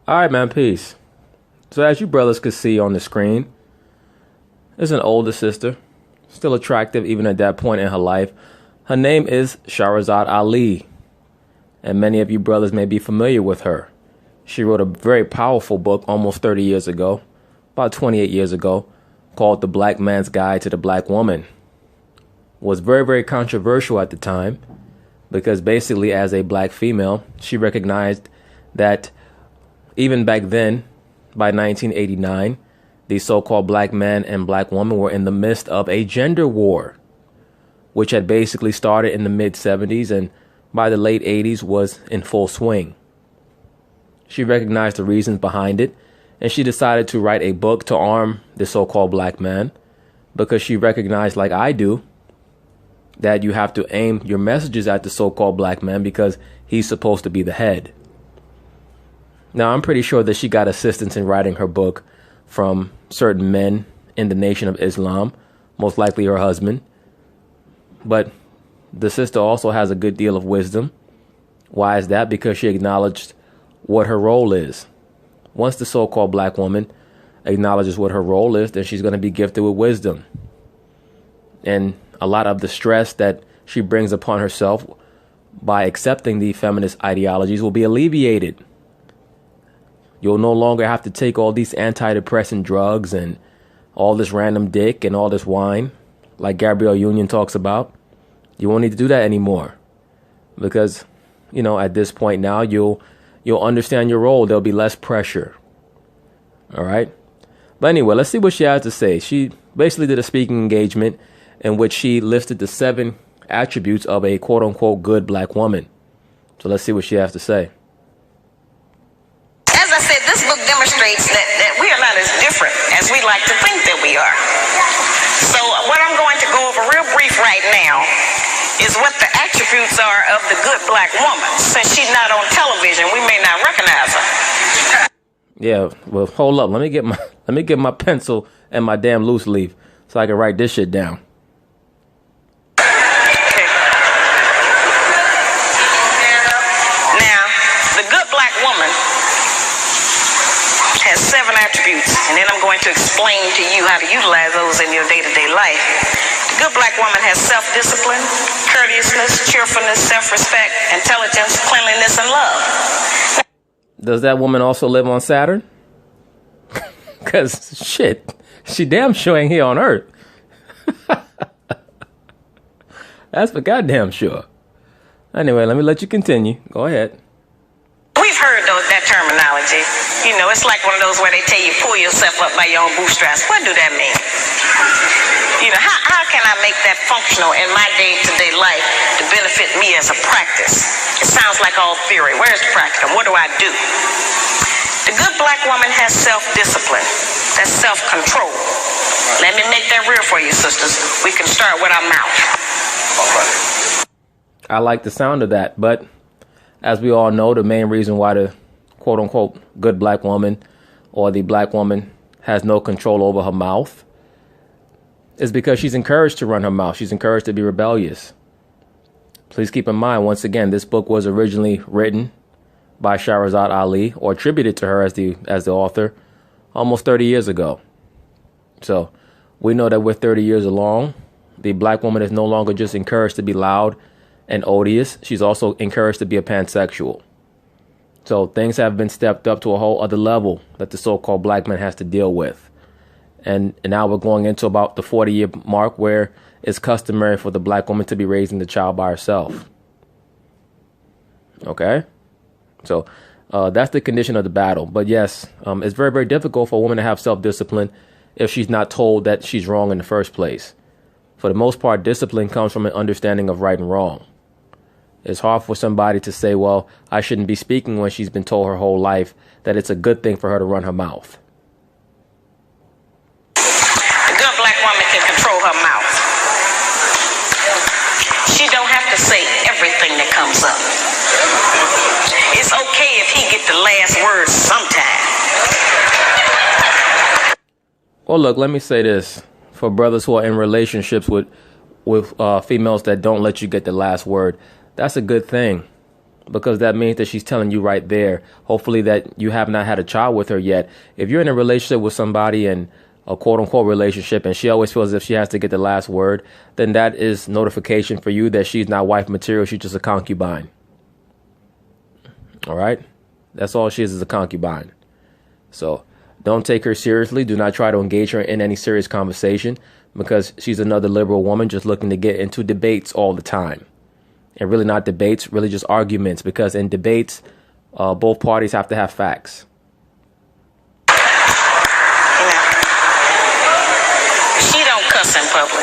All right, man, peace. So as you brothers could see on the screen, there's an older sister, still attractive even at that point in her life. Her name is Shahrazad Ali, and many of you brothers may be familiar with her. She wrote a very powerful book almost 30 years ago, about 28 years ago, called The Black Man's Guide to the Black Woman. Was very, very controversial at the time because basically as a black female, she recognized that even back then, by 1989, the so-called black man and black woman were in the midst of a gender war, which had basically started in the mid-70s and by the late 80s was in full swing. She recognized the reasons behind it, and she decided to write a book to arm the so-called black man because she recognized, like I do, that you have to aim your messages at the so-called black man because he's supposed to be the head. Now, I'm pretty sure that she got assistance in writing her book from certain men in the Nation of Islam, most likely her husband. But the sister also has a good deal of wisdom. Why is that? Because she acknowledged what her role is. Once the so-called black woman acknowledges what her role is, then she's going to be gifted with wisdom. And a lot of the stress that she brings upon herself by accepting the feminist ideologies will be alleviated. You'll no longer have to take all these antidepressant drugs and all this random dick and all this wine like Gabrielle Union talks about. You won't need to do that anymore because, at this point now, you'll understand your role. There'll be less pressure. All right. But anyway, let's see what she has to say. She basically did a speaking engagement in which she listed the 7 attributes of a quote unquote good black woman. So let's see what she has to say. As I said, this book demonstrates that we are not as different as we like to think that we are. So what I'm going to go over real brief right now is what the attributes are of the good black woman. Since she's not on television, we may not recognize her. Yeah, well, hold up. Let me get my pencil and my damn loose leaf so I can write this shit down. Okay. Now, the good black woman has 7 attributes, and then I'm going to explain to you how to utilize those in your day-to-day life. The good black woman has self-discipline, courteousness, cheerfulness, self-respect, intelligence, cleanliness, and love. Does that woman also live on Saturn? Because, shit, she damn sure ain't here on Earth. That's for goddamn sure. Anyway, let me let you continue. Go ahead. We've heard that terminology. It's like one of those where they tell you pull yourself up by your own bootstraps. What do that mean? How can I make that functional in my day-to-day life to benefit me as a practice? It sounds like all theory. Where's the practical? What do I do? The good black woman has self-discipline. That's self-control. Let me make that real for you, sisters. We can start with our mouth. I like the sound of that, but as we all know, the main reason why the quote-unquote good black woman or the black woman has no control over her mouth is because she's encouraged to run her mouth. She's encouraged to be rebellious. Please keep in mind, once again, this book was originally written by Shahrazad Ali or attributed to her as the author almost 30 years ago. So we know that with 30 years along, the black woman is no longer just encouraged to be loud and odious. She's also encouraged to be a pansexual. So things have been stepped up to a whole other level that the so-called black man has to deal with. And now we're going into about the 40-year mark where it's customary for the black woman to be raising the child by herself. Okay? So that's the condition of the battle. But yes, it's very, very difficult for a woman to have self-discipline if she's not told that she's wrong in the first place. For the most part, discipline comes from an understanding of right and wrong. It's hard for somebody to say, well, I shouldn't be speaking when she's been told her whole life that it's a good thing for her to run her mouth. The good black woman can control her mouth. She don't have to say everything that comes up. It's okay if he get the last word sometime. Well, look, let me say this. For brothers who are in relationships with females that don't let you get the last word, that's a good thing. because that means that she's telling you right there, hopefully, that you have not had a child with her yet. If you're in a relationship with somebody, and a quote unquote relationship, and she always feels as if she has to get the last word, then that is notification for you that she's not wife material. She's just a concubine. All right. That's all she is a concubine. So don't take her seriously. Do not try to engage her in any serious conversation, because she's another liberal woman just looking to get into debates all the time. And really not debates, really just arguments, because in debates, both parties have to have facts. She don't cuss in public.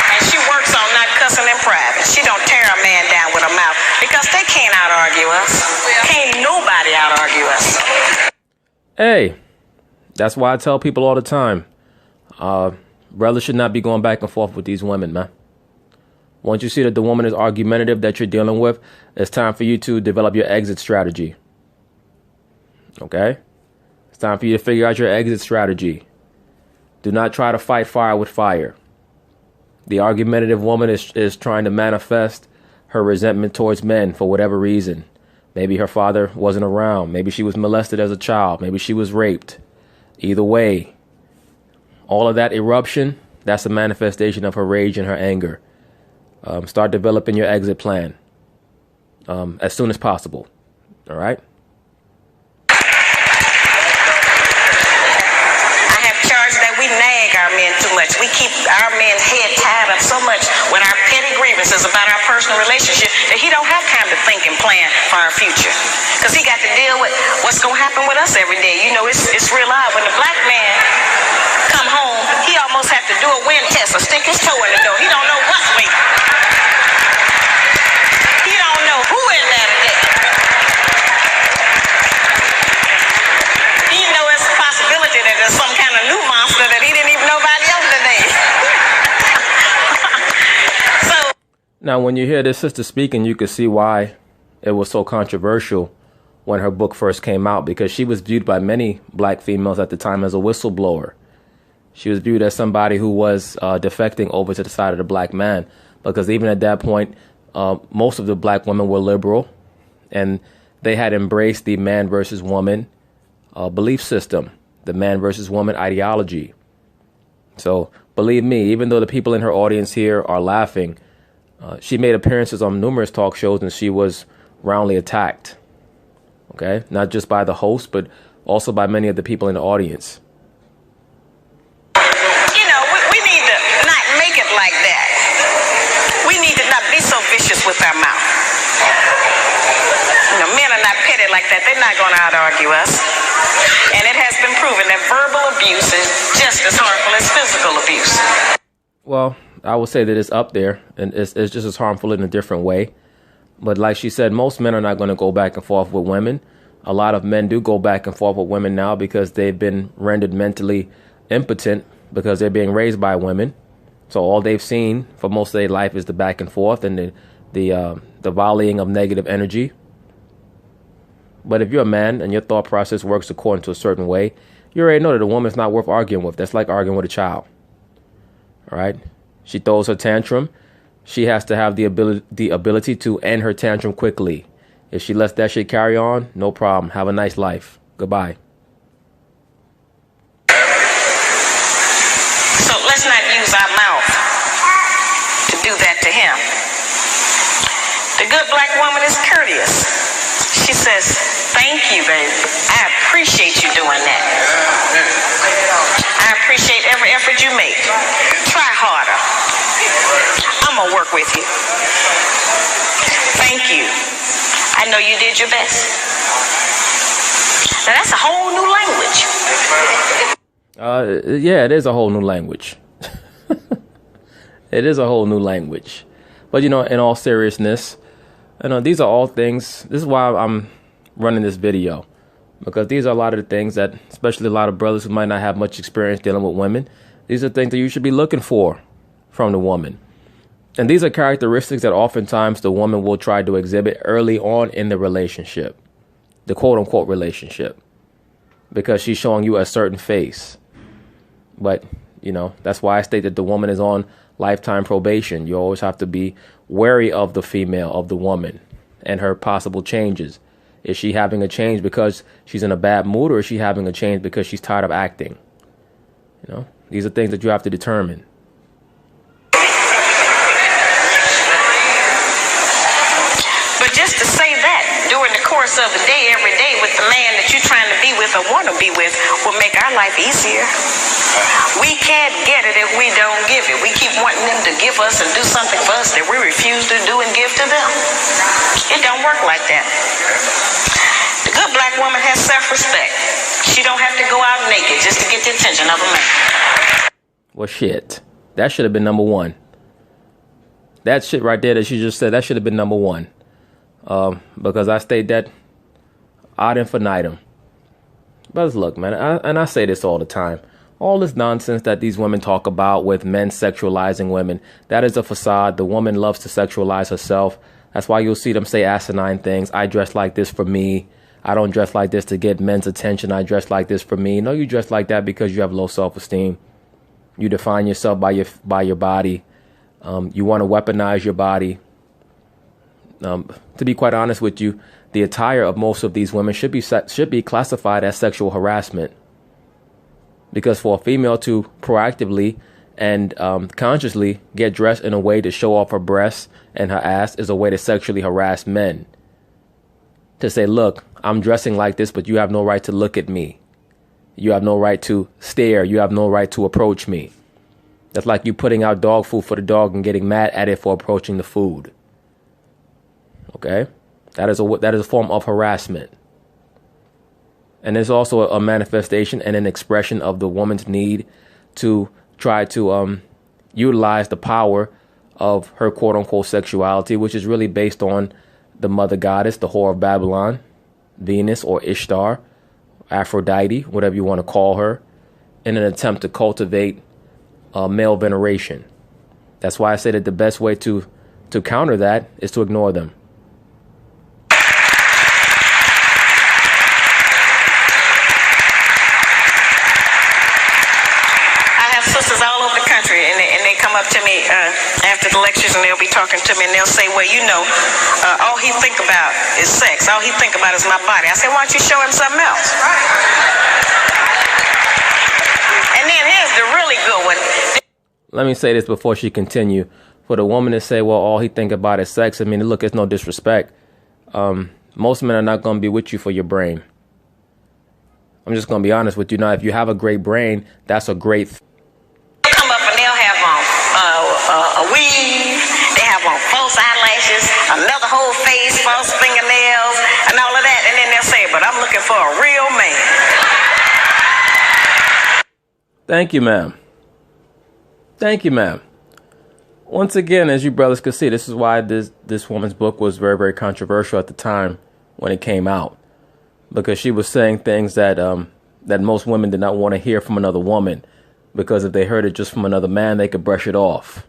And she works on not cussing in private. She don't tear a man down with her mouth, because they can't out-argue us. Can't nobody out-argue us. Hey, that's why I tell people all the time, brothers should not be going back and forth with these women, man. Once you see that the woman is argumentative that you're dealing with, it's time for you to develop your exit strategy. Okay? It's time for you to figure out your exit strategy. Do not try to fight fire with fire. The argumentative woman is trying to manifest her resentment towards men for whatever reason. Maybe her father wasn't around. Maybe she was molested as a child. Maybe she was raped. Either way, all of that eruption, that's a manifestation of her rage and her anger. Start developing your exit plan as soon as possible. All right? I have charged that we nag our men too much. We keep our men's head tied up so much with our petty grievances about our personal relationship that he don't have time to think and plan for our future. Because he got to deal with what's going to happen with us every day. You know, it's real odd. When the black man come home, he almost have to do a wind test or stick his toe in the door. He don't know what's waiting. He don't know who in there today. He know it's a possibility that there's some kind of new monster that he didn't even know about yesterday. So now, when you hear this sister speaking, you can see why it was so controversial when her book first came out, because she was viewed by many black females at the time as a whistleblower. She was viewed as somebody who was defecting over to the side of the black man, because even at that point, most of the black women were liberal, and they had embraced the man versus woman belief system, the man versus woman ideology. So believe me, even though the people in her audience here are laughing, she made appearances on numerous talk shows, and she was roundly attacked. Okay, not just by the host, but also by many of the people in the audience. you know, we need to not make it like that. We need to not be so vicious with our mouth. You know, men are not petty like that. They're not going to out-argue us. And it has been proven that verbal abuse is just as harmful as physical abuse. Well, I would say that it's up there, and it's just as harmful in a different way. But like she said, most men are not going to go back and forth with women. A lot of men do go back and forth with women now because they've been rendered mentally impotent because they're being raised by women. So all they've seen for most of their life is the back and forth and the volleying of negative energy. But if you're a man and your thought process works according to a certain way, you already know that a woman's not worth arguing with. That's like arguing with a child. All right? She throws her tantrum. She has to have the ability to end her tantrum quickly. If she lets that shit carry on, no problem. Have a nice life. Goodbye. So let's not use our mouth to do that to him. The good black woman is courteous. She says, thank you, baby. I appreciate you doing that. I appreciate every effort you make. Try harder. I'm going to work with you. Thank you. I know you did your best. Now that's a whole new language. Yeah, it is a whole new language. It is a whole new language. But, you know, in all seriousness, you know, these are all things. This is why I'm running this video, because these are a lot of the things that, especially a lot of brothers who might not have much experience dealing with women, these are things that you should be looking for from the woman. And these are characteristics that oftentimes the woman will try to exhibit early on in the relationship, the quote unquote relationship, because she's showing you a certain face. But That's why I state that the woman is on lifetime probation. You always have to be wary of the female, of the woman, and her possible changes. Is she having a change because she's in a bad mood, or is she having a change because she's tired of acting? These are things that you have to determine. But just to say that during the course of the day, every day, with the man that you're trying to be with or want to be with, will make our life easier. We can't get it if we don't give it. We keep wanting them to give us and do something for us that we refuse to do and give to them. It don't work like that. The good black woman has self-respect. She don't have to go out naked just to get the attention of a man. Well, shit. That should have been number one. That shit right there that she just said, that should have been number one. Because I state that ad infinitum. But look, man, I say this all the time. All this nonsense that these women talk about with men sexualizing women, that is a facade. The woman loves to sexualize herself. That's why you'll see them say asinine things. I dress like this for me. I don't dress like this to get men's attention. I dress like this for me. No, you dress like that because you have low self-esteem. You define yourself by your body. You want to weaponize your body. To be quite honest with you, the attire of most of these women should be classified as sexual harassment. Because for a female to proactively and consciously get dressed in a way to show off her breasts and her ass is a way to sexually harass men. To say, look, I'm dressing like this, but you have no right to look at me. You have no right to stare. You have no right to approach me. That's like you putting out dog food for the dog and getting mad at it for approaching the food. Okay? That is a form of harassment. And there's also a manifestation and an expression of the woman's need to try to utilize the power of her quote-unquote sexuality, which is really based on the mother goddess, the whore of Babylon, Venus or Ishtar, Aphrodite, whatever you want to call her, in an attempt to cultivate male veneration. That's why I say that the best way to counter that is to ignore them. Up to me after the lectures, and they'll be talking to me, and they'll say, well, all he think about is sex. All he think about is my body. I say, why don't you show him something else? And then here's the really good one. Let me say this before she continue. For the woman to say, well, all he think about is sex, I mean, look, it's no disrespect. Most men are not going to be with you for your brain. I'm just going to be honest with you. Now, if you have a great brain, that's a great come up and they'll have a weave, they have on false eyelashes, another whole face, false fingernails, and all of that, and then they'll say, but I'm looking for a real man. Thank you, ma'am. Thank you, ma'am. Once again, as you brothers could see, this is why this woman's book was very, very controversial at the time when it came out, because she was saying things that most women did not want to hear from another woman, because if they heard it just from another man, they could brush it off.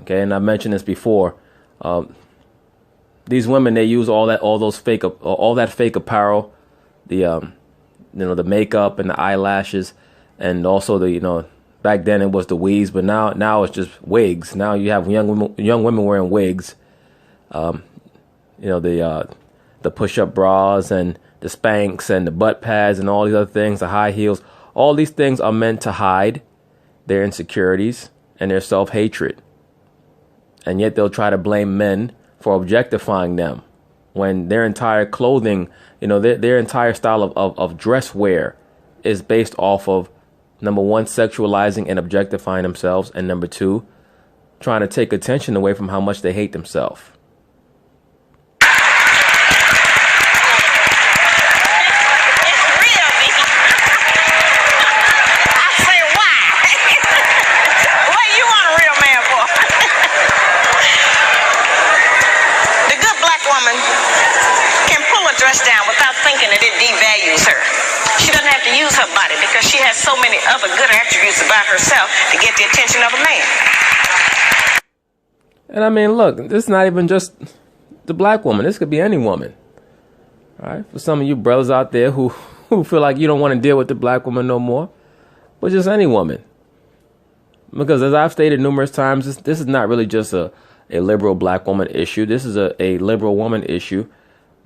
Okay, and I mentioned this before. These women, they use all that fake apparel, the makeup and the eyelashes, and also back then it was the weaves, but now it's just wigs. Now you have young women wearing wigs. The push-up bras and the Spanx and the butt pads and all these other things, the high heels. All these things are meant to hide their insecurities and their self-hatred. And yet they'll try to blame men for objectifying them when their entire clothing, their entire style of dress wear is based off of, number one, sexualizing and objectifying themselves, and number two, trying to take attention away from how much they hate themselves. Down without thinking that it devalues her. She doesn't have to use her body because she has so many other good attributes about herself to get the attention of a man. And I mean, look, this is not even just the black woman. This could be any woman. All right? For some of you brothers out there who feel like you don't want to deal with the black woman no more, but just any woman. Because as I've stated numerous times, this is not really just a liberal black woman issue. This is a liberal woman issue.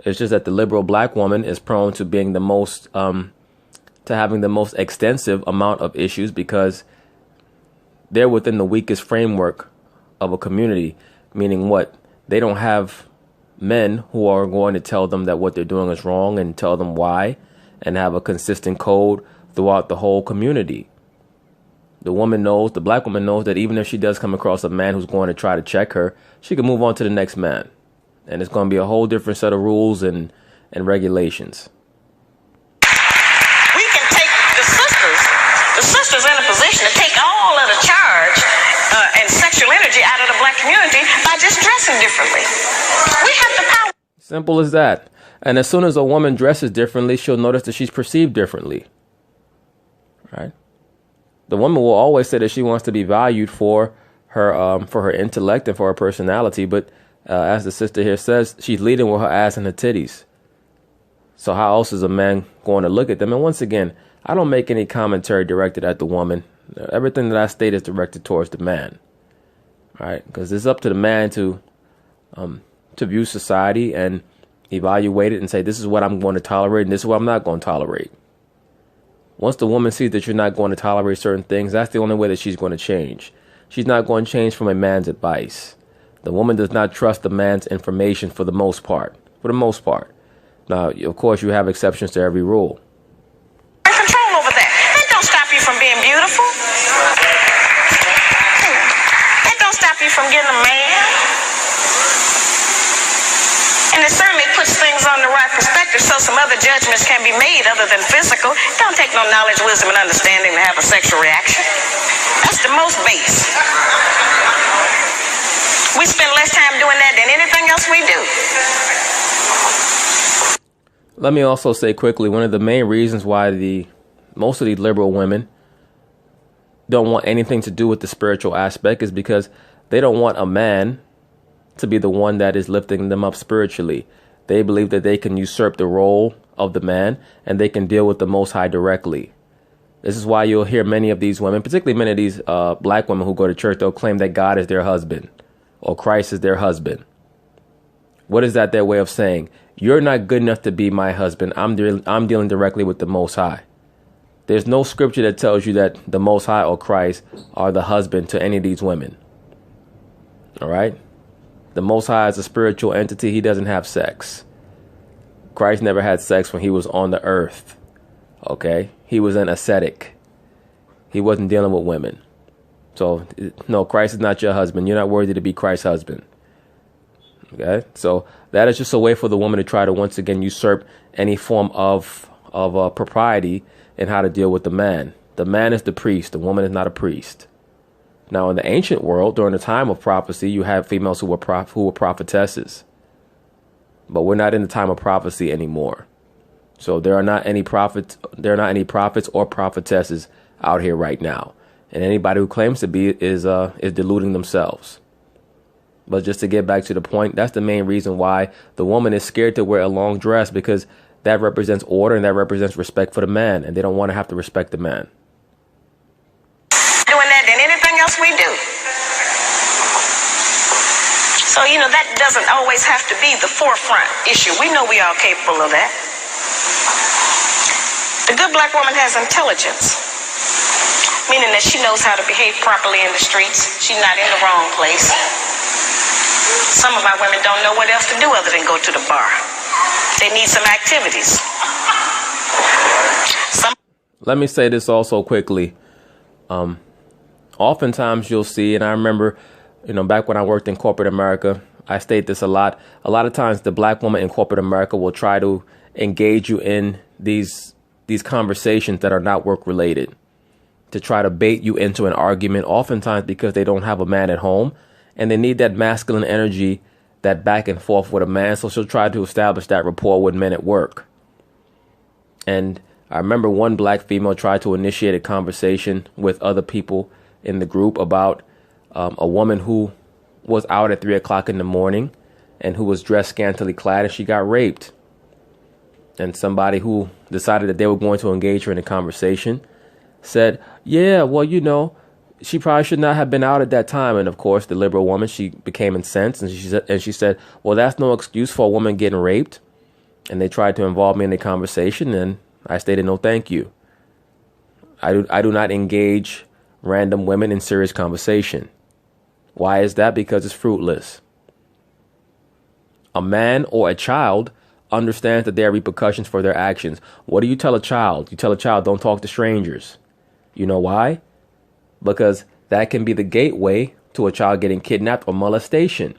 It's just that the liberal black woman is prone to being the most, to having the most extensive amount of issues because they're within the weakest framework of a community. Meaning what? They don't have men who are going to tell them that what they're doing is wrong and tell them why and have a consistent code throughout the whole community. The woman knows, the black woman knows that even if she does come across a man who's going to try to check her, she can move on to the next man. And it's going to be a whole different set of rules and regulations. We can take the sisters in a position to take all of the charge and sexual energy out of the black community by just dressing differently. We have the power. Simple as that. And as soon as a woman dresses differently, she'll notice that she's perceived differently. Right? The woman will always say that she wants to be valued for her intellect and for her personality. But as the sister here says, she's leading with her ass and her titties. So how else is a man going to look at them? And once again, I don't make any commentary directed at the woman. Everything that I state is directed towards the man. Right? Because it's up to the man to view society and evaluate it and say, this is what I'm going to tolerate and this is what I'm not going to tolerate. Once the woman sees that you're not going to tolerate certain things, that's the only way that she's going to change. She's not going to change from a man's advice. The woman does not trust the man's information for the most part. For the most part. Now, of course, you have exceptions to every rule. Control over that. That don't stop you from being beautiful. That don't stop you from getting a man. And it certainly puts things on the right perspective so some other judgments can be made other than physical. It don't take no knowledge, wisdom, and understanding to have a sexual reaction. That's the most base. We spend less time doing that than anything else we do. Let me also say quickly, one of the main reasons why most of these liberal women don't want anything to do with the spiritual aspect is because they don't want a man to be the one that is lifting them up spiritually. They believe that they can usurp the role of the man and they can deal with the Most High directly. This is why you'll hear many of these women, particularly many of these black women who go to church, they'll claim that God is their husband or Christ is their husband. What is that their way of saying? You're not good enough to be my husband. I'm dealing directly with the Most High. There's no scripture that tells you that the Most High or Christ are the husband to any of these women. All right? The Most High is a spiritual entity. He doesn't have sex. Christ never had sex when he was on the earth. Okay? He was an ascetic. He wasn't dealing with women. So, no, Christ is not your husband. You're not worthy to be Christ's husband. Okay? So, that is just a way for the woman to try to once again usurp any form of propriety in how to deal with the man. The man is the priest. The woman is not a priest. Now, in the ancient world, during the time of prophecy, you have females who were prophetesses. But we're not in the time of prophecy anymore. So there are not any prophets. There are not any prophets or prophetesses out here right now. And anybody who claims to be is deluding themselves. But just to get back to the point, that's the main reason why the woman is scared to wear a long dress, because that represents order and that represents respect for the man, and they don't want to have to respect the man. We do. So, that doesn't always have to be the forefront issue. We know we are capable of that. The good black woman has intelligence, meaning that she knows how to behave properly in the streets. She's not in the wrong place. Some of our women don't know what else to do other than go to the bar. They need some activities. Let me say this also quickly. Oftentimes you'll see, and I remember, back when I worked in corporate America, I state this a lot. A lot of times the black woman in corporate America will try to engage you in these conversations that are not work related, to try to bait you into an argument, oftentimes because they don't have a man at home and they need that masculine energy, that back and forth with a man. So she'll try to establish that rapport with men at work. And I remember one black female tried to initiate a conversation with other people in the group about a woman who was out at 3 o'clock in the morning and who was dressed scantily clad, and she got raped. And somebody who decided that they were going to engage her in a conversation said, yeah, well, she probably should not have been out at that time. And of course, the liberal woman, she became incensed, and she said, well, that's no excuse for a woman getting raped. And they tried to involve me in the conversation, and I stated, no, thank you. I do not engage random women in serious conversation. Why is that? Because it's fruitless. A man or a child understands that there are repercussions for their actions. What do you tell a child? You tell a child, don't talk to strangers. You know why? Because that can be the gateway to a child getting kidnapped or molestation.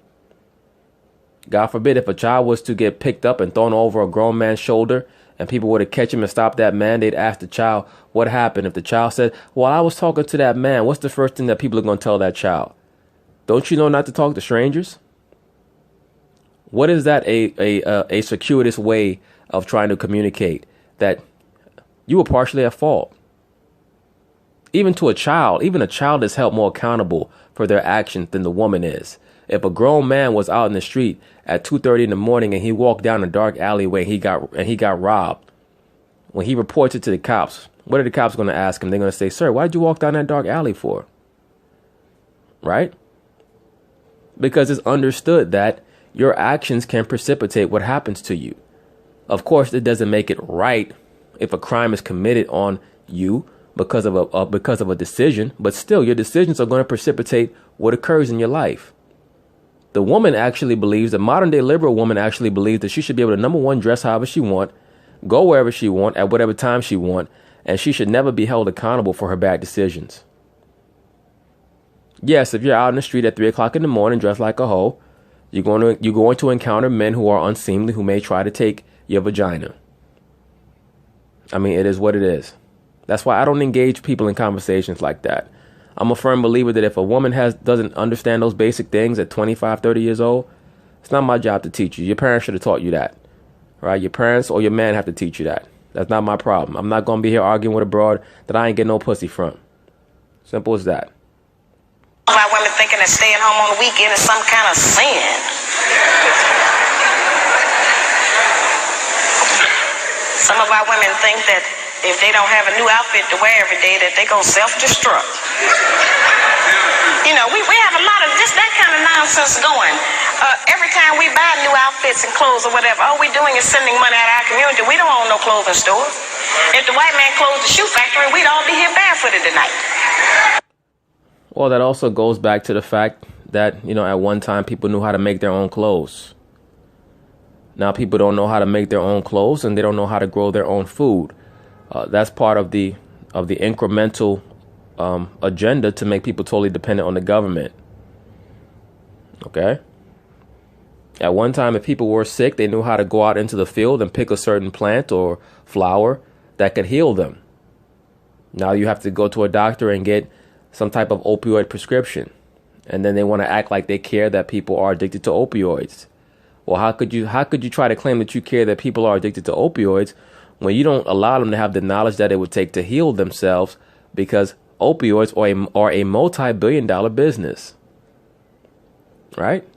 God forbid, if a child was to get picked up and thrown over a grown man's shoulder and people were to catch him and stop that man, they'd ask the child what happened. If the child said, well, I was talking to that man, what's the first thing that people are going to tell that child? Don't you know not to talk to strangers? What is that a circuitous way of trying to communicate that you were partially at fault? Even to a child, even a child is held more accountable for their actions than the woman is. If a grown man was out in the street at 2:30 in the morning and he walked down a dark alleyway, he got robbed. When he reports it to the cops, what are the cops going to ask him? They're going to say, sir, why did you walk down that dark alley for? Right? Because it's understood that your actions can precipitate what happens to you. Of course, it doesn't make it right if a crime is committed on you because of a decision, but still your decisions are going to precipitate what occurs in your life. The woman actually believes, the modern day liberal woman actually believes that she should be able to, number one, dress however she want, go wherever she want, at whatever time she want, and she should never be held accountable for her bad decisions. Yes, if you're out in the street at 3 o'clock in the morning dressed like a hoe, you're going to encounter men who are unseemly, who may try to take your vagina. I mean, it is what it is. That's why I don't engage people in conversations like that. I'm a firm believer that if a woman doesn't understand those basic things at 25, 30 years old, it's not my job to teach you. Your parents should have taught you that. Right? Your parents or your man have to teach you that. That's not my problem. I'm not going to be here arguing with a broad that I ain't getting no pussy from. Simple as that. A lot of women thinking that staying home on the weekend is some kind of sin. Some of our women think that if they don't have a new outfit to wear every day, that they gonna self-destruct. We have a lot of that kind of nonsense going. Every time we buy new outfits and clothes or whatever, all we're doing is sending money out of our community. We don't own no clothing store. If the white man closed the shoe factory, we'd all be here barefooted tonight. Well, that also goes back to the fact that, at one time people knew how to make their own clothes. Now people don't know how to make their own clothes, and they don't know how to grow their own food. That's part of the incremental agenda to make people totally dependent on the government. Okay. At one time, if people were sick, they knew how to go out into the field and pick a certain plant or flower that could heal them. Now you have to go to a doctor and get some type of opioid prescription. And then they want to act like they care that people are addicted to opioids. Well, how could you try to claim that you care that people are addicted to opioids when you don't allow them to have the knowledge that it would take to heal themselves, because opioids are a multi-billion-dollar business. Right?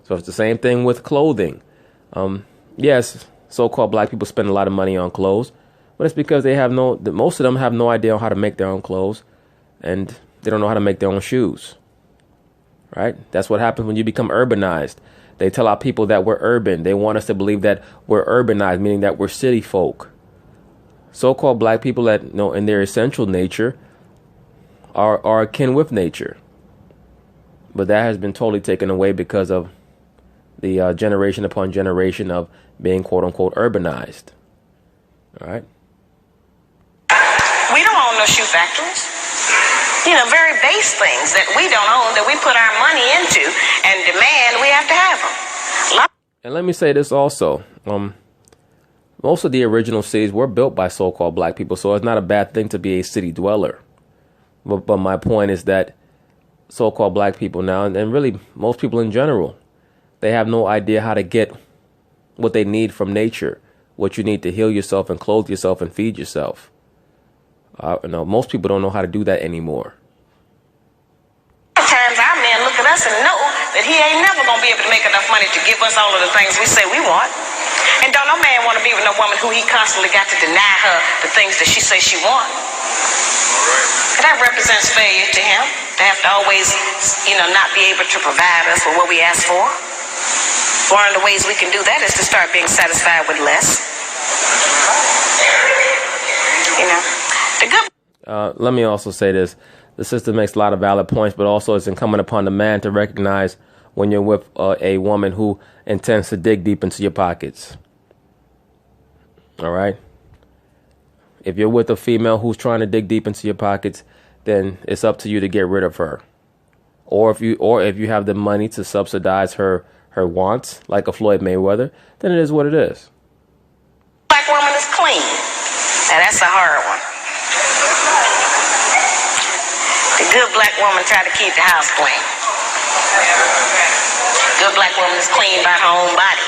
So it's the same thing with clothing. Yes, so-called black people spend a lot of money on clothes, but it's because most of them have no idea how to make their own clothes, and they don't know how to make their own shoes. Right? That's what happens when you become urbanized. They tell our people that we're urban. They want us to believe that we're urbanized, meaning that we're city folk. So-called black people that, in their essential nature are akin with nature. But that has been totally taken away because of the generation upon generation of being quote unquote urbanized. All right. We don't own no shoe factories. Very base things that we don't own, that we put our money into and demand we have to have them. And let me say this also. Most of the original cities were built by so-called black people, so it's not a bad thing to be a city dweller. But my point is that so-called black people now, and really most people in general, they have no idea how to get what they need from nature, what you need to heal yourself and clothe yourself and feed yourself. Most people don't know how to do that anymore. Sometimes our men look at us and know that he ain't never going to be able to make enough money to give us all of the things we say we want. And don't no man want to be with no woman who he constantly got to deny her the things that she says she wants. And that represents failure to him, to have to always, not be able to provide us with what we ask for. One of the ways we can do that is to start being satisfied with less. The good. Let me also say this. The sister makes a lot of valid points, but also it's incumbent upon the man to recognize when you're with a woman who intends to dig deep into your pockets. All right? If you're with a female who's trying to dig deep into your pockets, then it's up to you to get rid of her. Or if you have the money to subsidize her wants, like a Floyd Mayweather, then it is what it is. Black woman is clean. Now that's a hard one. The good black woman try to keep the house clean. Good black woman is clean by her own body.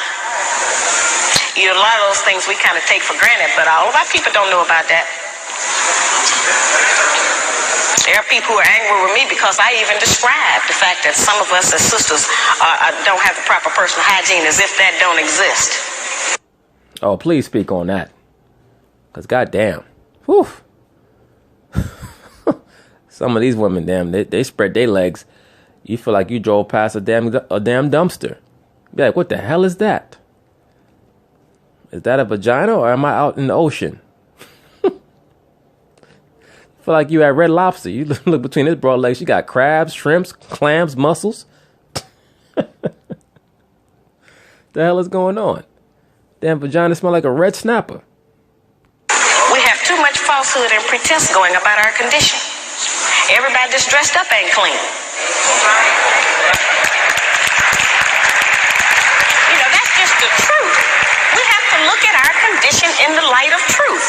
A lot of those things we kind of take for granted, but all of our people don't know about that. There are people who are angry with me because I even describe the fact that some of us as sisters don't have the proper personal hygiene, as if that don't exist. Oh, please speak on that. Because goddamn. Whew. Some of these women, damn, they spread their legs. You feel like you drove past a damn dumpster. Be like, what the hell is that? Is that a vagina or am I out in the ocean? Feel like you at Red Lobster. You look between his broad legs. You got crabs, shrimps, clams, mussels. The hell is going on? Damn vagina smell like a red snapper. We have too much falsehood and pretense going about our condition. Everybody that's dressed up ain't clean. That's just the truth. We have to look at our condition in the light of truth.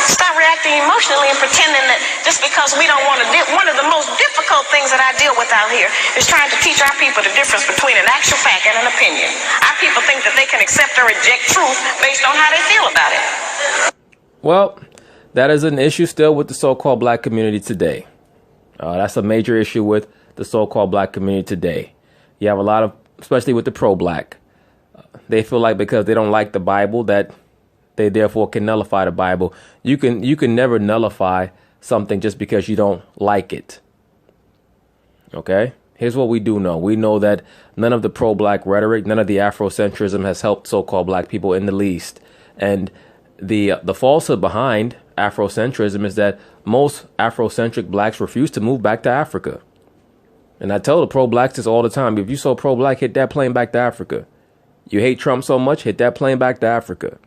Stop reacting emotionally and pretending that just because we don't want to deal. One of the most difficult things that I deal with out here is trying to teach our people the difference between an actual fact and an opinion. Our people think that they can accept or reject truth based on how they feel about it. Well, that is an issue still with the so-called black community today. That's a major issue with the so-called black community today. You have a lot of, especially with the pro-black, they feel like because they don't like the Bible that they therefore can nullify the Bible. You can never nullify something just because you don't like it. Okay? Here's what we do know. We know that none of the pro-black rhetoric, none of the Afrocentrism has helped so-called black people in the least. And the falsehood behind Afrocentrism is that most Afrocentric blacks refuse to move back to Africa. And I tell the pro-blacks this all the time. If you so pro-black, hit that plane back to Africa. You hate Trump so much, hit that plane back to Africa.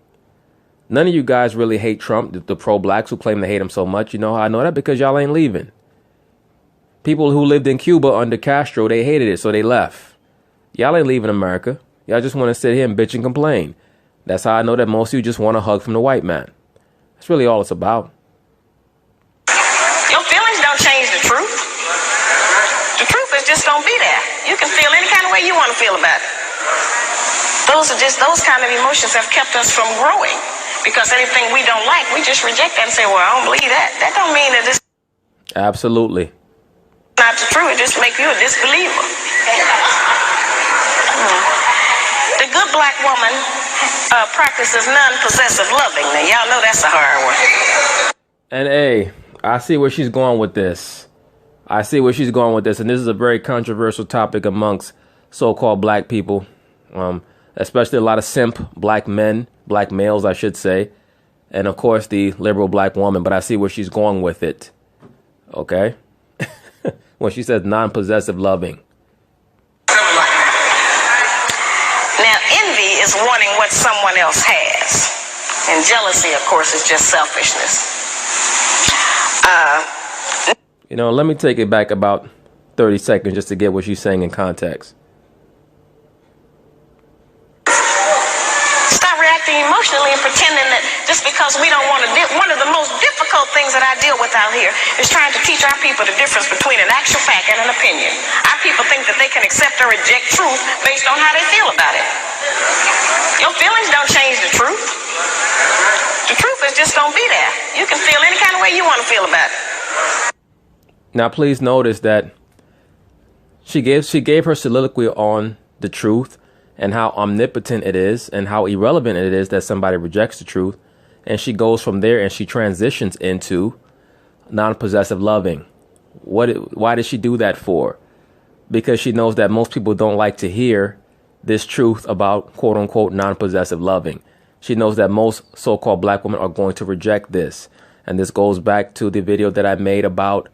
None of you guys really hate Trump, the pro-blacks who claim to hate him so much. You know how I know that? Because y'all ain't leaving. People who lived in Cuba under Castro, they hated it, so they left. Y'all ain't leaving America. Y'all just want to sit here and bitch and complain. That's how I know that most of you just want a hug from the white man. That's really all it's about. Your feelings don't change the truth. The truth is just don't be there. You can feel any kind of way you want to feel about it. Those kind of emotions have kept us from growing. Because anything we don't like, we just reject that and say, well, I don't believe that. That don't mean that it's absolutely not the truth. It just make you a disbeliever. The good black woman practices non-possessive loving. Now, y'all know that's a hard one. And hey, I see where she's going with this. And this is a very controversial topic amongst so-called black people, especially a lot of simp black men, black males, I should say. And of course, the liberal black woman. But I see where she's going with it. Okay? When she says non-possessive loving. Now, envy is wanting what someone else has. And jealousy, of course, is just selfishness. Let me take it back about 30 seconds just to get what she's saying in context. Stop reacting emotionally and pretending that just because we don't want to deal. One of the most difficult things that I deal with out here is trying to teach our people the difference between an actual fact and an opinion. Our people think that they can accept or reject truth based on how they feel about it. Your feelings don't change the truth. The truth is just don't be there. You can feel any kind of way you want to feel about it. Now, please notice that she gave her soliloquy on the truth, and how omnipotent it is and how irrelevant it is that somebody rejects the truth. And she goes from there and she transitions into non-possessive loving. Why did she do that for? Because she knows that most people don't like to hear this truth about quote unquote non-possessive loving. She knows that most so-called black women are going to reject this. And this goes back to the video that I made about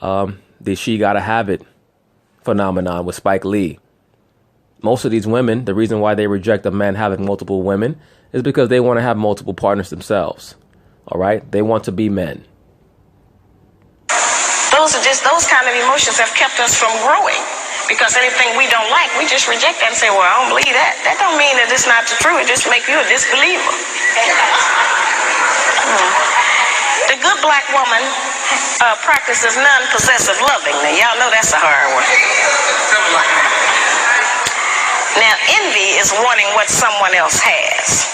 the she gotta have it phenomenon with Spike Lee. Most of these women, the reason why they reject a man having multiple women is because they want to have multiple partners themselves. All right? They want to be men. Those kind of emotions have kept us from growing. Because anything we don't like, we just reject that and say, well, I don't believe that. That don't mean that it's not true. It just makes you a disbeliever. The good black woman practices non-possessive loving. Now, y'all know that's a hard one. Now, envy is wanting what someone else has.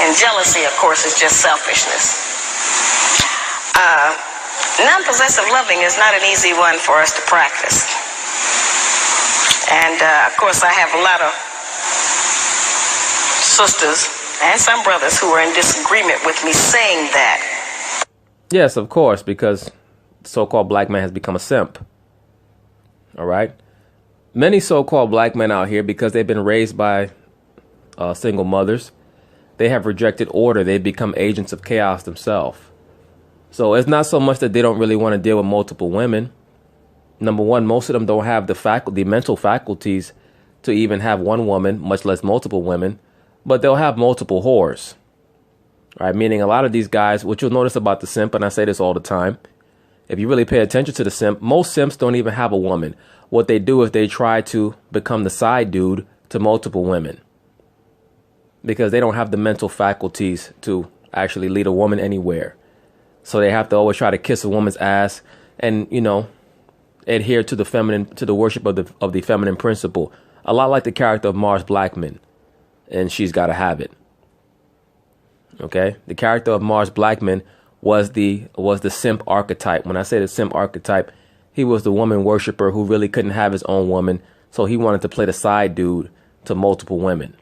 And jealousy, of course, is just selfishness. Non-possessive loving is not an easy one for us to practice. And, of course, I have a lot of sisters and some brothers who are in disagreement with me saying that. Yes, of course, because so-called black man has become a simp. All right? Many so-called black men out here, because they've been raised by single mothers, they have rejected order. They've become agents of chaos themselves. So it's not so much that they don't really want to deal with multiple women. Number one, most of them don't have the mental faculties to even have one woman, much less multiple women, but they'll have multiple whores. Right? Meaning a lot of these guys, what you'll notice about the simp, and I say this all the time, if you really pay attention to the simp, most simps don't even have a woman. What they do is they try to become the side dude to multiple women because they don't have the mental faculties to actually lead a woman anywhere. So they have to always try to kiss a woman's ass and, you know, adhere to the worship of the feminine principle. A lot like the character of Mars Blackman, and She's Gotta Have It. Okay, the character of Mars Blackman was the simp archetype. When I say the simp archetype, he was the woman worshiper who really couldn't have his own woman, so he wanted to play the side dude to multiple women.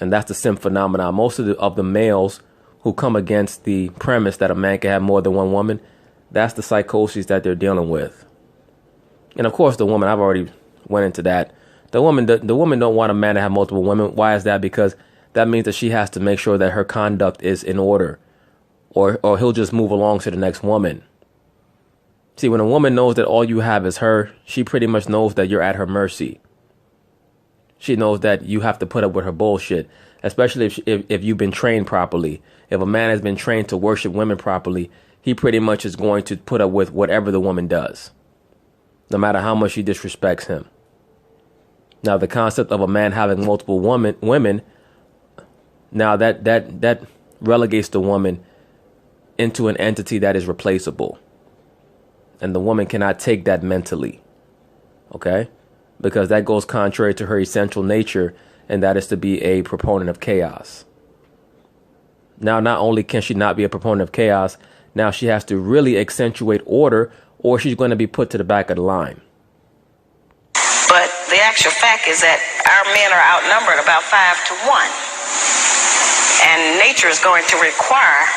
And that's the simp phenomenon. Most of the males who come against the premise that a man can have more than one woman, that's the psychosis that they're dealing with. And of course, the woman, I've already went into that. The woman don't want a man to have multiple women. Why is that? Because that means that she has to make sure that her conduct is in order, or he'll just move along to the next woman. See, when a woman knows that all you have is her, she pretty much knows that you're at her mercy. She knows that you have to put up with her bullshit, especially if you've been trained properly. If a man has been trained to worship women properly, he pretty much is going to put up with whatever the woman does, no matter how much she disrespects him. Now, the concept of a man having multiple women, now that relegates the woman into an entity that is replaceable. And the woman cannot take that mentally. Okay? Because that goes contrary to her essential nature, and that is to be a proponent of chaos. Now, not only can she not be a proponent of chaos, now she has to really accentuate order, or she's going to be put to the back of the line. But the actual fact is that our men are outnumbered about 5-1. And nature is going to require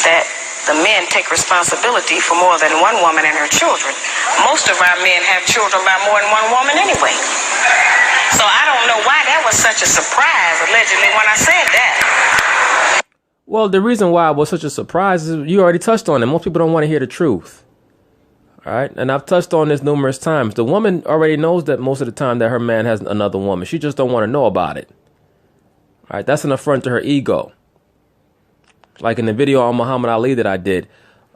that the men take responsibility for more than one woman and her children. Most of our men have children by more than one woman anyway. So I don't know why that was such a surprise, allegedly, when I said that. Well, the reason why it was such a surprise is you already touched on it. Most people don't want to hear the truth. All right. And I've touched on this numerous times. The woman already knows that most of the time that her man has another woman. She just don't want to know about it. All right. That's an affront to her ego. Like in the video on Muhammad Ali that I did,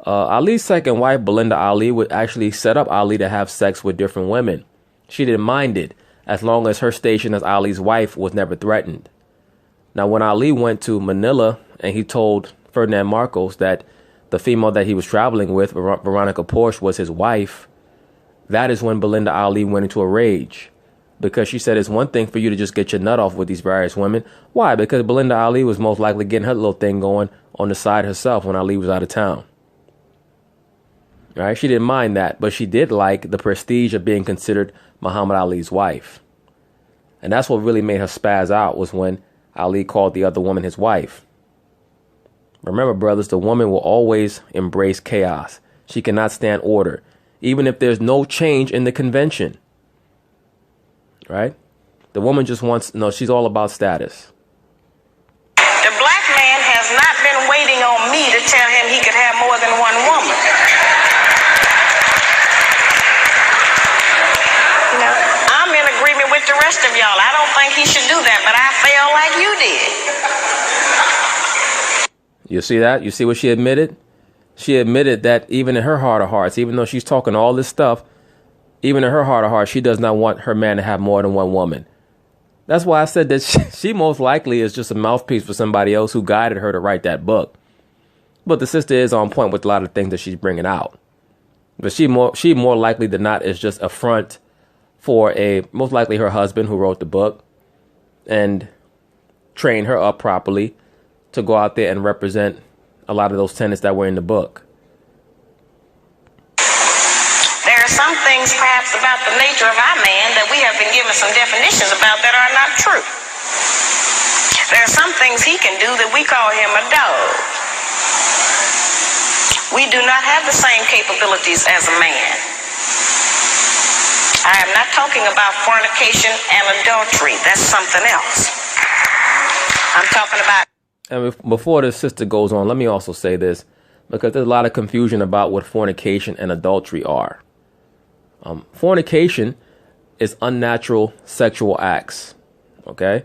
Ali's second wife, Belinda Ali, would actually set up Ali to have sex with different women. She didn't mind it as long as her station as Ali's wife was never threatened. Now, when Ali went to Manila and he told Ferdinand Marcos that the female that he was traveling with, Veronica Porsche, was his wife, that is when Belinda Ali went into a rage. Because she said it's one thing for you to just get your nut off with these various women. Why? Because Belinda Ali was most likely getting her little thing going on the side herself when Ali was out of town. All right? She didn't mind that, but she did like the prestige of being considered Muhammad Ali's wife. And that's what really made her spaz out, was when Ali called the other woman his wife. Remember, brothers, the woman will always embrace chaos. She cannot stand order, even if there's no change in the convention. Right? The woman just wants, no, she's all about status. The black man has not been waiting on me to tell him he could have more than one woman. You know, I'm in agreement with the rest of y'all. I don't think he should do that, but I feel like you did. You see that? You see what she admitted? She admitted that even in her heart of hearts, even though she's talking all this stuff, even in her heart of hearts, she does not want her man to have more than one woman. That's why I said that she most likely is just a mouthpiece for somebody else who guided her to write that book. But the sister is on point with a lot of things that she's bringing out. But she more likely than not is just a front for most likely her husband who wrote the book and trained her up properly to go out there and represent a lot of those tenets that were in the book. There are some things perhaps about the nature of our man that we have been given some definitions about that are not true. There are some things he can do that we call him a dog. We do not have the same capabilities as a man. I am not talking about fornication and adultery. That's something else. I'm talking about... And before the sister goes on, let me also say this, because there's a lot of confusion about what fornication and adultery are. Fornication is unnatural sexual acts. Okay?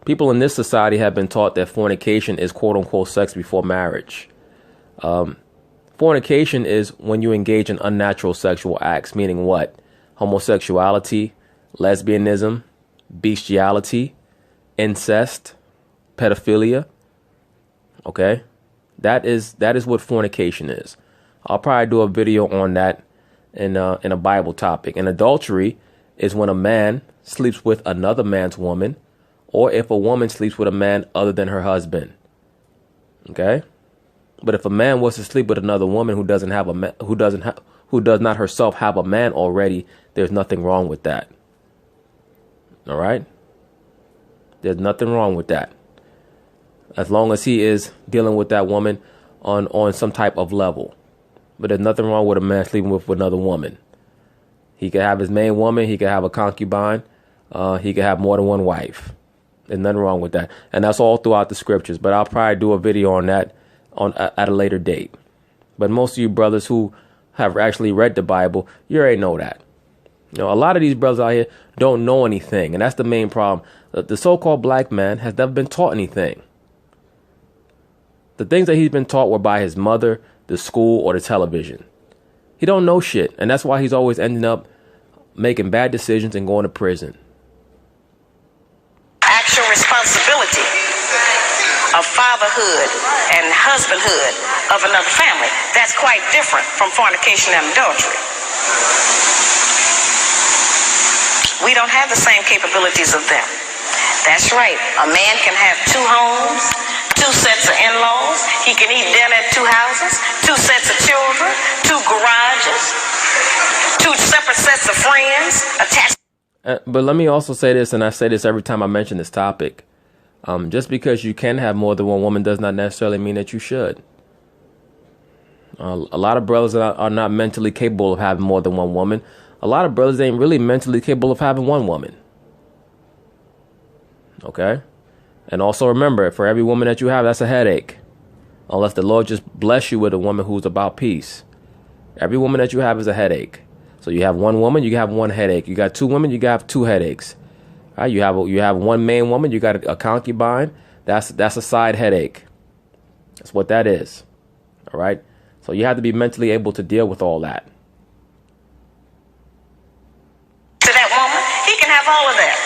People in this society have been taught that fornication is quote unquote sex before marriage. Fornication is when you engage in unnatural sexual acts, meaning what? Homosexuality, lesbianism, bestiality, incest, pedophilia. Okay, that is what fornication is. I'll probably do a video on that in a Bible topic. And adultery is when a man sleeps with another man's woman, or if a woman sleeps with a man other than her husband. Okay, but if a man was to sleep with another woman who does not herself have a man already, there's nothing wrong with that. All right, there's nothing wrong with that. As long as he is dealing with that woman on some type of level. But there's nothing wrong with a man sleeping with another woman. He could have his main woman. He could have a concubine. He could have more than one wife. There's nothing wrong with that. And that's all throughout the scriptures. But I'll probably do a video on that at a later date. But most of you brothers who have actually read the Bible, you already know that. You know, a lot of these brothers out here don't know anything. And that's the main problem. The so-called black man has never been taught anything. The things that he's been taught were by his mother, the school, or the television. He don't know shit. And that's why he's always ending up making bad decisions and going to prison. Actual responsibility of fatherhood and husbandhood of another family. That's quite different from fornication and adultery. We don't have the same capabilities of them. That's right. A man can have 2 homes, 2 sets of in-laws. He can eat dinner at 2 houses, 2 sets of children, 2 garages, 2 separate sets of friends attached. But let me also say this, and I say this every time I mention this topic. Just because you can have more than one woman does not necessarily mean that you should. A lot of brothers are not mentally capable of having more than one woman. A lot of brothers ain't really mentally capable of having one woman. Okay? And also remember, for every woman that you have, that's a headache. Unless the Lord just bless you with a woman who's about peace. Every woman that you have is a headache. So you have one woman, you can have one headache. You got 2 women, you can have 2 headaches. All right? You have one main woman, you got a concubine. That's a side headache. That's what that is. All right? So you have to be mentally able to deal with all that. To that woman, he can have all of that.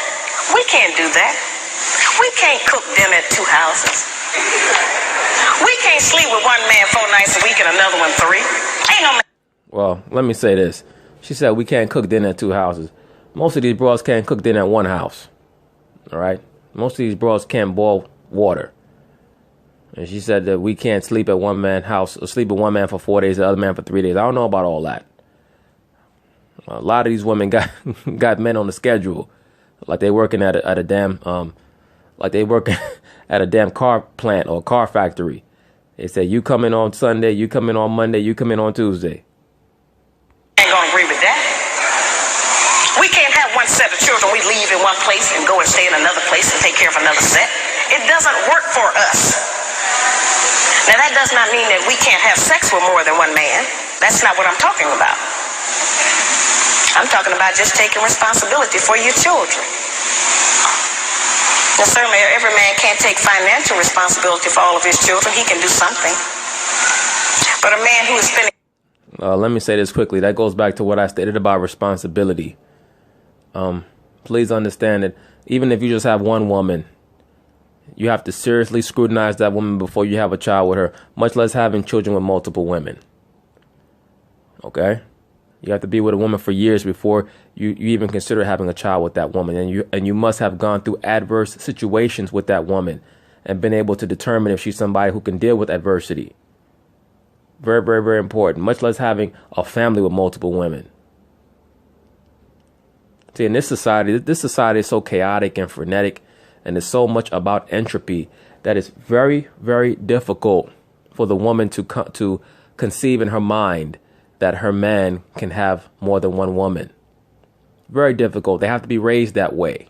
We can't do that. We can't cook dinner at 2 houses. We can't sleep with one man 4 nights a week and another one 3. Ain't no man. Well, let me say this. She said we can't cook dinner at 2 houses. Most of these bros can't cook dinner at 1 house. All right? Most of these bros can't boil water. And she said that we can't sleep at one man's house, or sleep with one man for 4 days, the other man for 3 days. I don't know about all that. A lot of these women got men on the schedule. like they working at a damn like they work at a damn car plant or car factory. They say you come in on Sunday, you come in on Monday, you come in on Tuesday. Ain't gonna agree with that. We can't have one set of children we leave in one place and go and stay in another place and take care of another set. It doesn't work for us. Now that does not mean that we can't have sex with more than one man. That's not what I'm talking about. I'm talking about just taking responsibility for your children. Now, certainly every man can't take financial responsibility for all of his children. He can do something. But a man who is spending... let me say this quickly. That goes back to what I stated about responsibility. Please understand that even if you just have one woman, you have to seriously scrutinize that woman before you have a child with her, much less having children with multiple women. Okay? You have to be with a woman for years before you even consider having a child with that woman. And you must have gone through adverse situations with that woman and been able to determine if she's somebody who can deal with adversity. Very, very, very important, much less having a family with multiple women. See, in this society is so chaotic and frenetic, and it's so much about entropy that it's very, very difficult for the woman to conceive in her mind that her man can have more than one woman. Very difficult. They have to be raised that way.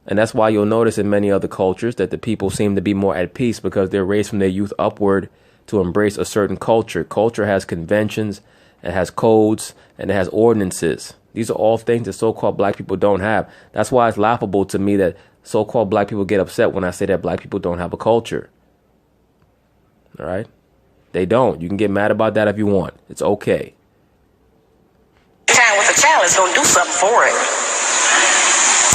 And that's why you'll notice in many other cultures that the people seem to be more at peace, because they're raised from their youth upward to embrace a certain culture. Culture has conventions, it has codes, and it has ordinances. These are all things that so-called black people don't have. That's why it's laughable to me that so-called black people get upset when I say that black people don't have a culture. All right? They don't. You can get mad about that if you want. It's okay. Time with a child is going to do something for it.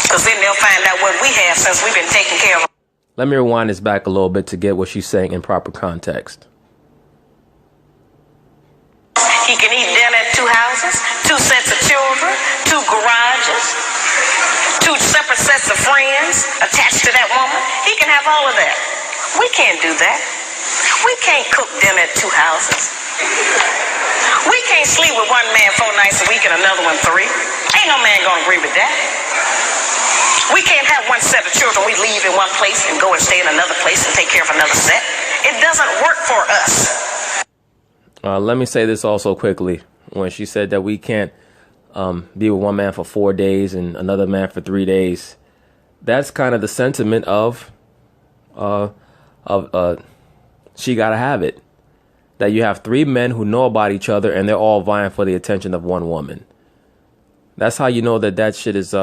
Because then they'll find out what we have since we've been taking care of them. Let me rewind this back a little bit to get what she's saying in proper context. He can eat dinner at 2 houses, 2 sets of children, 2 garages, 2 separate sets of friends attached to that woman. He can have all of that. We can't do that. We can't cook dinner at 2 houses. We can't sleep with one man 4 nights a week and another one 3. Ain't no man gonna agree with that. We can't have one set of children we leave in one place and go and stay in another place and take care of another set. It doesn't work for us. Let me say this also quickly. When she said that we can't be with one man for 4 days and another man for 3 days, that's kind of the sentiment of she gotta have it. That you have 3 men who know about each other and they're all vying for the attention of one woman. That's how you know that shit is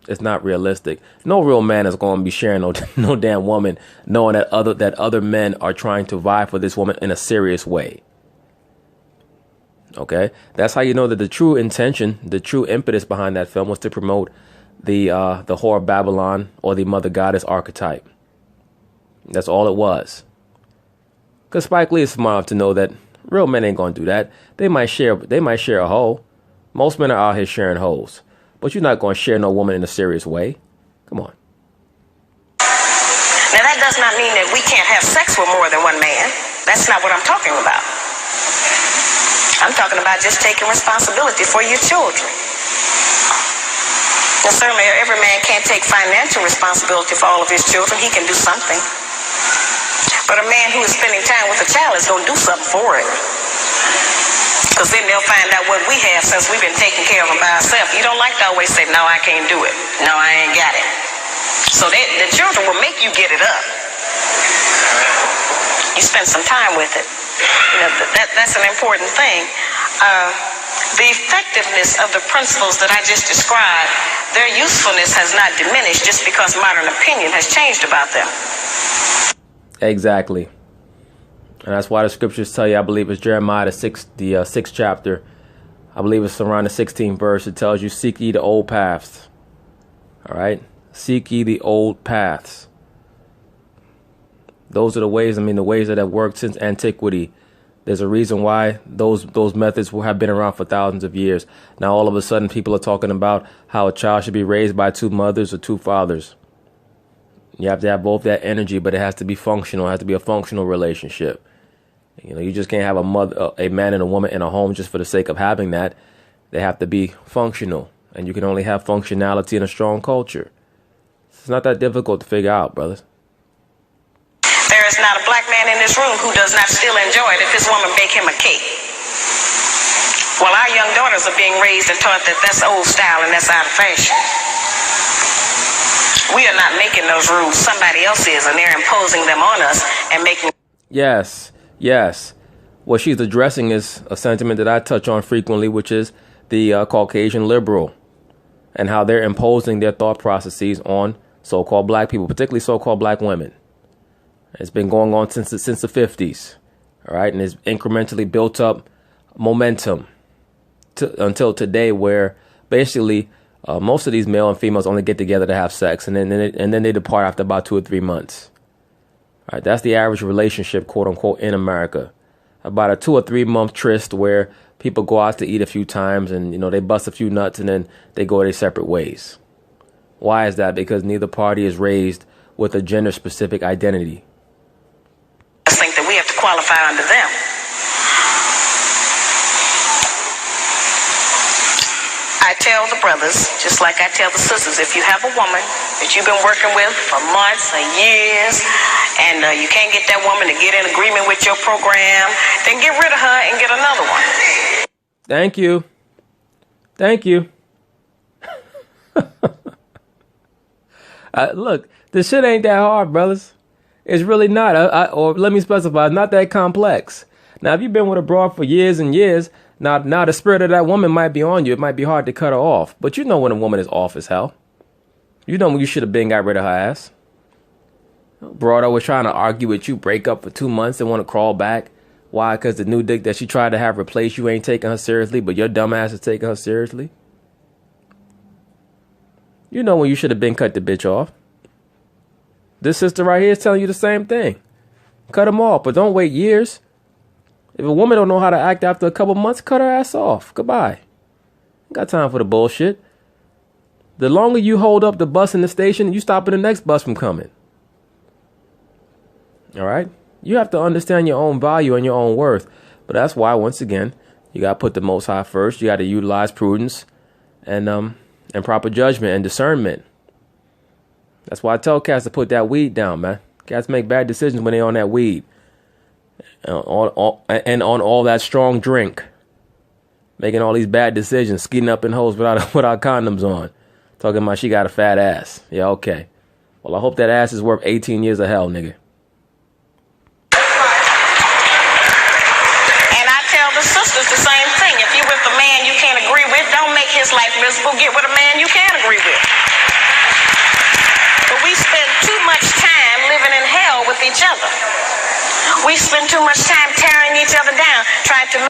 it's not realistic. No real man is going to be sharing no damn woman, knowing that other men are trying to vie for this woman in a serious way. Okay, that's how you know that the true intention, the true impetus behind that film was to promote the whore of Babylon or the mother goddess archetype. That's all it was. Because Spike Lee is smart enough to know that real men ain't gonna do that. They might share a hoe. Most men are out here sharing hoes, but you're not gonna share no woman in a serious way. Come on. Now that does not mean that we can't have sex with more than one man. That's not what I'm talking about. I'm talking about just taking responsibility for your children. Now, certainly every man can't take financial responsibility for all of his children. He can do something. But a man who is spending time with a child is going to do something for it. Because then they'll find out what we have since we've been taking care of them by ourselves. You don't like to always say, no, I can't do it. No, I ain't got it. So the children will make you get it up. You spend some time with it. You know, that's an important thing. The effectiveness of the principles that I just described, their usefulness has not diminished just because modern opinion has changed about them. Exactly. And that's why the scriptures tell you, I believe it's Jeremiah, the 6th chapter. I believe it's around the 16th verse. It tells you, seek ye the old paths. All right? Seek ye the old paths. Those are the ways, the ways that have worked since antiquity. There's a reason why those methods have been around for thousands of years. Now, all of a sudden, people are talking about how a child should be raised by 2 mothers or 2 fathers. You have to have both that energy, but it has to be functional. It has to be a functional relationship. You know, you just can't have a man and a woman in a home just for the sake of having that. They have to be functional. And you can only have functionality in a strong culture. It's not that difficult to figure out, brothers. There is not a black man in this room who does not still enjoy it if his woman bake him a cake. Well, our young daughters are being raised and taught that that's old style and that's out of fashion. We are not making those rules. Somebody else is, and they're imposing them on us and making... Yes. What she's addressing is a sentiment that I touch on frequently, which is the Caucasian liberal and how they're imposing their thought processes on so-called black people, particularly so-called black women. It's been going on since the 50s, all right? And it's incrementally built up momentum until today, where basically most of these male and females only get together to have sex, and then they depart after about 2 or 3 months. All right, that's the average relationship, quote unquote, in America. About a 2 or 3 month tryst where people go out to eat a few times and, you know, they bust a few nuts and then they go their separate ways. Why is that? Because neither party is raised with a gender specific identity. I think that we have to qualify under them. I tell the brothers, just like I tell the sisters, if you have a woman that you've been working with for months or years, and you can't get that woman to get in agreement with your program, then get rid of her and get another one. Thank you. Look, this shit ain't that hard, brothers. It's really not. Or let me specify, it's not that complex. Now, if you've been with a broad for years and years, now the spirit of that woman might be on you. It might be hard to cut her off. But you know when a woman is off as hell. You know when you should have got rid of her ass. Broad was trying to argue with you, break up for 2 months and want to crawl back. Why? Because the new dick that she tried to have replaced you ain't taking her seriously, but your dumb ass is taking her seriously. You know when you should have cut the bitch off. This sister right here is telling you the same thing. Cut them off, but don't wait years. If a woman don't know how to act after a couple months, cut her ass off. Goodbye. Ain't got time for the bullshit. The longer you hold up the bus in the station, you stopping the next bus from coming. All right? You have to understand your own value and your own worth. But that's why, once again, you got to put the Most High first. You got to utilize prudence and proper judgment and discernment. That's why I tell cats to put that weed down, man. Cats make bad decisions when they on that weed. And on all that strong drink. Making all these bad decisions, skeeting up in hoes without condoms on. Talking about she got a fat ass. Yeah, okay. Well, I hope that ass is worth 18 years of hell, nigga. And I tell the sisters the same thing. If you're with a man you can't agree with, don't make his life miserable. Get with a man you can agree with. But we spend too much time living in hell with each other. We spend too much time tearing each other down, trying to...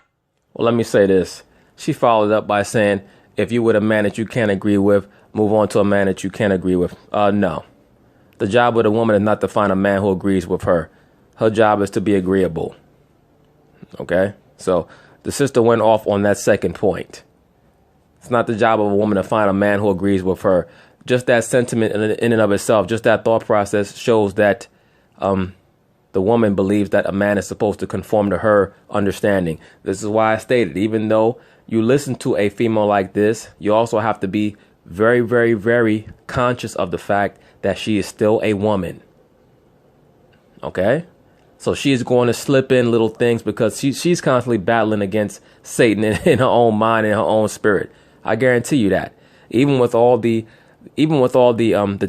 Well, let me say this. She followed up by saying, if you with a man that you can't agree with, move on to a man that you can agree with. No. The job of a woman is not to find a man who agrees with her. Her job is to be agreeable. Okay? So the sister went off on that second point. It's not the job of a woman to find a man who agrees with her. Just that sentiment in and of itself, just that thought process shows that the woman believes that a man is supposed to conform to her understanding. This is why I stated, even though you listen to a female like this, you also have to be very, very, very conscious of the fact that she is still a woman. Okay? So she is going to slip in little things because she's constantly battling against Satan in her own mind and her own spirit. I guarantee you that. Even with all the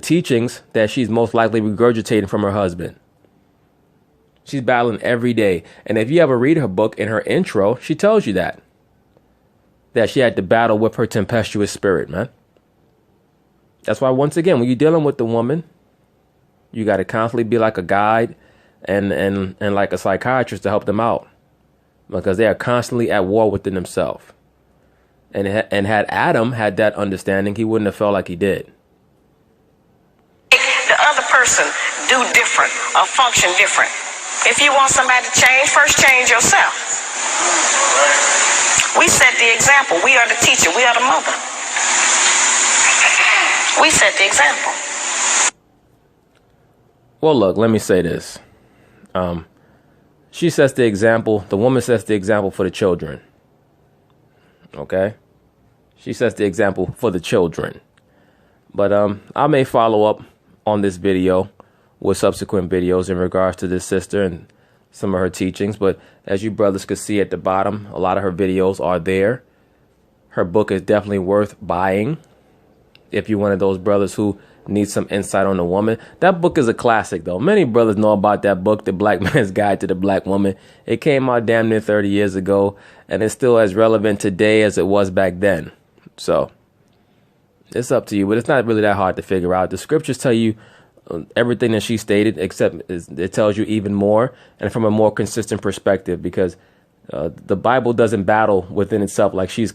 teachings that she's most likely regurgitating from her husband. She's battling every day. And if you ever read her book, in her intro, she tells you that she had to battle with her tempestuous spirit, man. That's why, once again, when you're dealing with the woman, you got to constantly be like a guide and like a psychiatrist to help them out, because they are constantly at war within themselves. And had Adam had that understanding, he wouldn't have felt like he did. The other person do different or function different. If you want somebody to change, first change yourself. We set the example. We are the teacher. We are the mother. We set the example. Well, look, let me say this. She sets the example. The woman sets the example for the children. Okay? She sets the example for the children. But I may follow up on this video with subsequent videos in regards to this sister and some of her teachings. But as you brothers could see at the bottom, a lot of her videos are there. Her book is definitely worth buying if you're one of those brothers who need some insight on the woman. That book is a classic, though. Many brothers know about that book, The Black Man's Guide to the Black Woman. It came out damn near 30 years ago, and it's still as relevant today as it was back then. So it's up to you, but it's not really that hard to figure out. The scriptures tell you everything that she stated, except it tells you even more, and from a more consistent perspective, because the Bible doesn't battle within itself like she's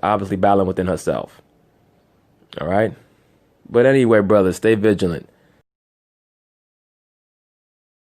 obviously battling within herself. All right. But anyway, brothers, stay vigilant.